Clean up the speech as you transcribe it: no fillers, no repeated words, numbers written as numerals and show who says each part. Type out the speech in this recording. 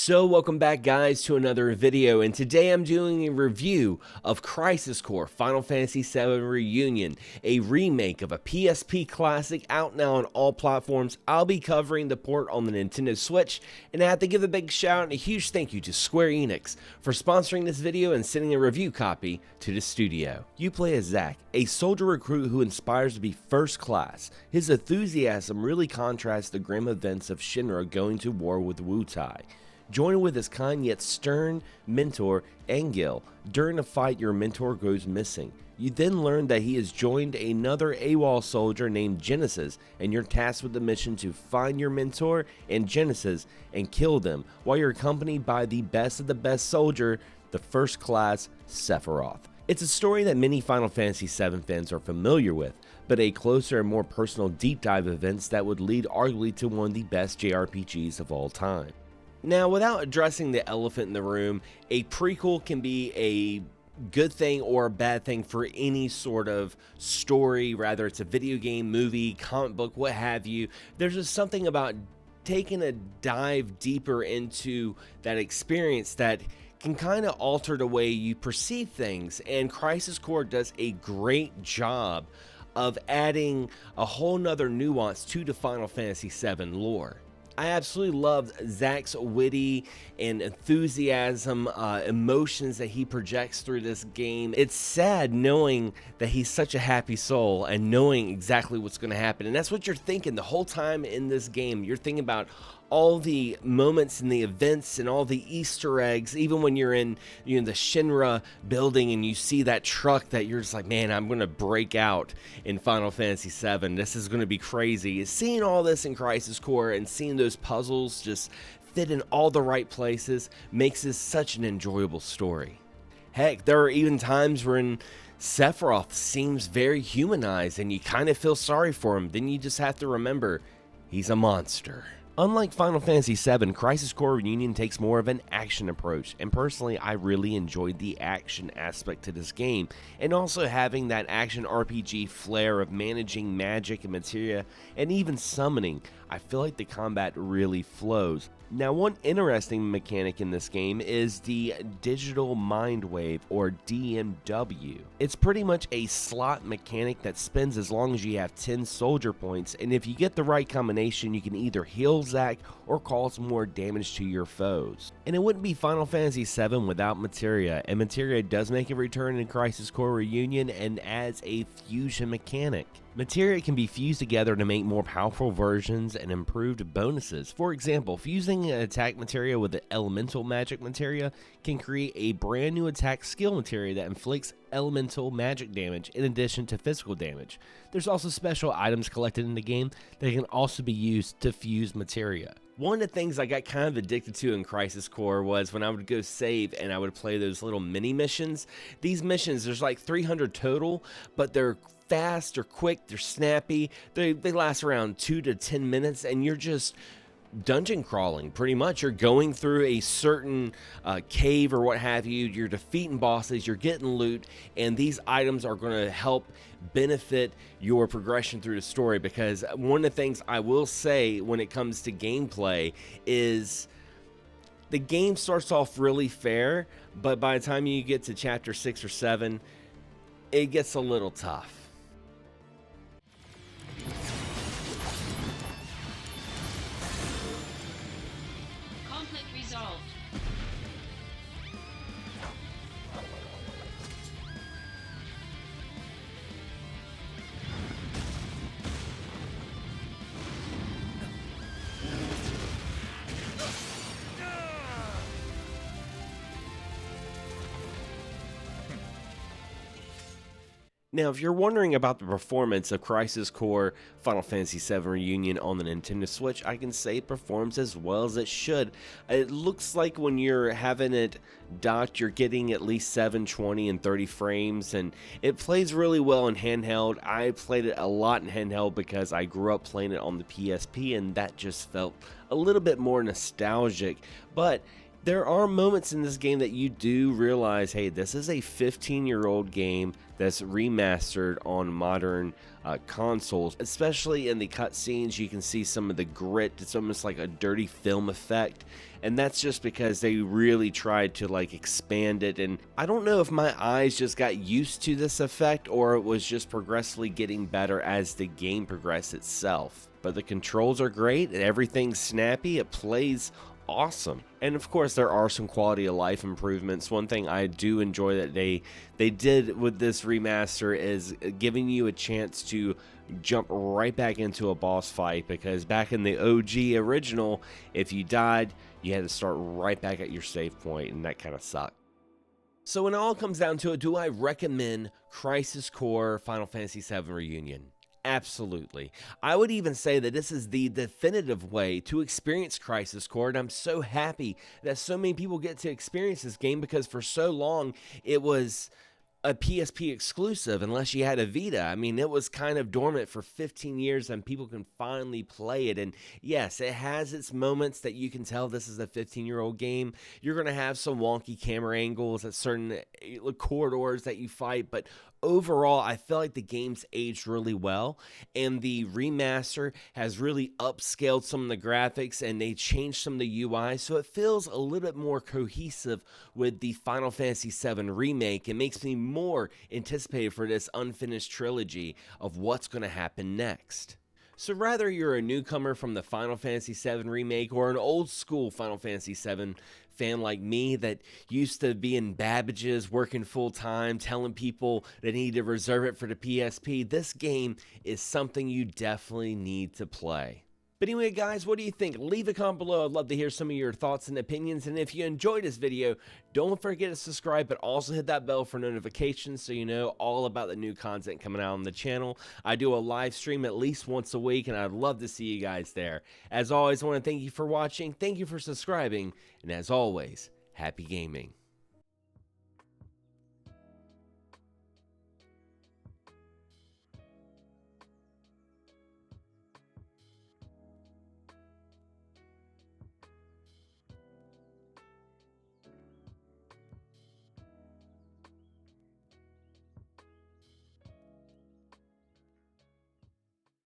Speaker 1: So welcome back guys to another video, and today I'm doing a review of Crisis Core Final Fantasy VII Reunion, a remake of a PSP Classic out now on all platforms. I'll be covering the port on the Nintendo Switch, and I have to give a big shout out and a huge thank you to Square Enix for sponsoring this video and sending a review copy to the studio. You play as Zack, a soldier recruit who inspires to be first class. His enthusiasm really contrasts the grim events of Shinra going to war with Wutai. Join with his kind yet stern mentor, Angel. During a fight, your mentor goes missing. You then learn that he has joined another AWOL soldier named Genesis, and you're tasked with the mission to find your mentor and Genesis and kill them, while you're accompanied by the best of the best soldier, the first class Sephiroth. It's a story that many Final Fantasy VII fans are familiar with, but a closer and more personal deep dive events that would lead arguably to one of the best JRPGs of all time. Now, without addressing the elephant in the room, a prequel can be a good thing or a bad thing for any sort of story, whether it's a video game, movie, comic book, what have you. There's just something about taking a dive deeper into that experience that can kind of alter the way you perceive things, and Crisis Core does a great job of adding a whole nother nuance to the Final Fantasy VII lore. I absolutely loved Zack's witty and enthusiasm, emotions that he projects through this game. It's sad knowing that he's such a happy soul and knowing exactly what's going to happen. And that's what you're thinking the whole time in this game. You're thinking about all the moments and the events and all the Easter eggs, even when you're in the Shinra building and you see that truck that you're just like, man, I'm going to break out in Final Fantasy VII. This is going to be crazy. Seeing all this in Crisis Core and seeing those puzzles just fit in all the right places makes this such an enjoyable story. Heck, there are even times when Sephiroth seems very humanized and you kind of feel sorry for him. Then you just have to remember, he's a monster. Unlike Final Fantasy VII, Crisis Core Reunion takes more of an action approach, and personally I really enjoyed the action aspect to this game, and also having that action RPG flair of managing magic and materia, and even summoning. I feel like the combat really flows. Now, one interesting mechanic in this game is the Digital Mind Wave, or DMW. It's pretty much a slot mechanic that spins as long as you have 10 soldier points, and if you get the right combination, you can either heal Zack or cause more damage to your foes. And it wouldn't be Final Fantasy VII without materia, and materia does make a return in Crisis Core Reunion and adds a fusion mechanic. Materia can be fused together to make more powerful versions and improved bonuses. For example, fusing an attack materia with the elemental magic materia can create a brand new attack skill materia that inflicts elemental magic damage in addition to physical damage. There's also special items collected in the game that can also be used to fuse materia. One of the things I got kind of addicted to in Crisis Core was when I would go save and I would play those little mini missions. These missions, there's like 300 total, but they're fast, they're quick, they're snappy, they last around 2 to 10 minutes, and you're just dungeon crawling pretty much. You're going through a certain cave or what have you, you're defeating bosses, you're getting loot, and these items are going to help benefit your progression through the story. Because one of the things I will say when it comes to gameplay is the game starts off really fair, but by the time you get to chapter 6 or 7, it gets a little tough.
Speaker 2: Conflict resolved.
Speaker 1: Now, if you're wondering about the performance of Crisis Core Final Fantasy VII Reunion on the Nintendo Switch, I can say it performs as well as it should. It looks like when you're having it docked, you're getting at least 720 and 30 frames, and it plays really well in handheld. I played it a lot in handheld because I grew up playing it on the PSP, and that just felt a little bit more nostalgic. But there are moments in this game that you do realize, hey, this is a 15-year-old game that's remastered on modern consoles. Especially in the cutscenes, you can see some of the grit. It's almost like a dirty film effect, and that's just because they really tried to like expand it. And I don't know if my eyes just got used to this effect or it was just progressively getting better as the game progressed itself. But the controls are great and everything's snappy. It plays awesome. And of course there are some quality of life improvements. One thing I do enjoy that they did with this remaster is giving you a chance to jump right back into a boss fight, because back in the OG original, if you died, you had to start right back at your save point, and that kind of sucked. So when it all comes down to it, do I recommend Crisis Core Final Fantasy VII Reunion? Absolutely. I would even say that this is the definitive way to experience Crisis Core, and I'm so happy that so many people get to experience this game, because for so long it was a PSP exclusive unless you had a Vita. I mean, it was kind of dormant for 15 years and people can finally play it. And yes, it has its moments that you can tell this is a 15-year-old game. You're going to have some wonky camera angles at certain corridors that you fight, but overall, I feel like the game's aged really well, and the remaster has really upscaled some of the graphics and they changed some of the UI, so it feels a little bit more cohesive with the Final Fantasy VII Remake. It makes me more anticipated for this unfinished trilogy of what's going to happen next. So whether you're a newcomer from the Final Fantasy VII Remake or an old school Final Fantasy VII fan like me that used to be in Babbage's working full time, telling people they need to reserve it for the PSP, this game is something you definitely need to play. But anyway, guys, what do you think? Leave a comment below. I'd love to hear some of your thoughts and opinions. And if you enjoyed this video, don't forget to subscribe, but also hit that bell for notifications so you know all about the new content coming out on the channel. I do a live stream at least once a week, and I'd love to see you guys there. As always, I want to thank you for watching. Thank you for subscribing. And as always, happy gaming.